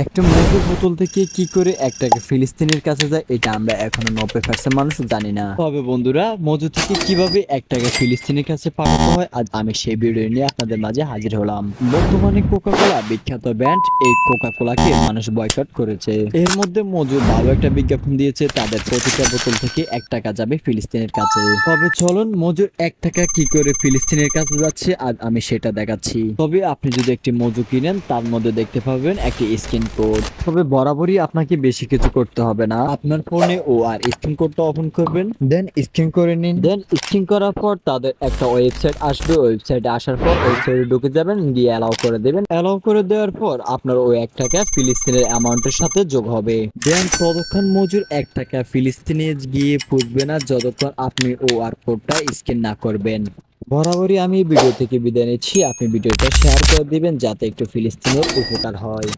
একটা মদের বোতল থেকে কি করে একটাকে ফিলিস্তিনের কাছে যায় এটা আমরা এখনো 90% মানুষ জানি না। তবে বন্ধুরা, মজু থেকে কিভাবে একটাকে ফিলিস্তিনের কাছে পাঠাতে হয় আজ আমি সেই ভিডিও নিয়ে আপনাদের মাঝে হাজির হলাম। বর্তমানে কোকা-কোলা বিখ্যাত ব্র্যান্ড, এই কোকা-কোলাকে মানুষ বয়কট করেছে। এর মধ্যে মজু ভালো একটা বিজ্ঞাপন দিয়েছে, তাদের প্রতিটা বোতল থেকে 1 টাকা যাবে ফিলিস্তিনের কাছে। তবে চলুন মজুর 1 টাকা কি করে ফিলিস্তিনের কাছে যাচ্ছে আজ আমি সেটা দেখাচ্ছি। তবে আপনি যদি একটি মজু কিনেন তার মধ্যে দেখতে পাবেন একটি স্ক্যান কোড। তবে বরাবরই আপনাকে বেশি কিছু করতে হবে না, আপনার ফোনে আর স্ক্যান কোডটা ওপেন করবেন, দেন স্ক্যান করে নিন। দেন স্ক্যান করার পর তাদের একটা ওয়েবসাইট আসবে, ওয়েবসাইটে আসার পর ওয়েবসাইটে ঢুকে যাবেন, গিয়ে অ্যালাউ করে দেবেন। অ্যালাউ করে দেওয়ার পর আপনার ওই 1 টাকা ফিলিস্তিনের অ্যামাউন্টের সাথে যোগ হবে। দেন ততক্ষণ মজুর 1 টাকা ফিলিস্তিনে গিয়ে পুষবে না যতক্ষণ আপনি আর কোডটা স্ক্যান না করবেন। বরাবরই আমি ভিডিও থেকে বিদায় নিচ্ছি, আপনি ভিডিওটা শেয়ার করে দিবেন যাতে একটু ফিলিস্তিনের উপকার হয়।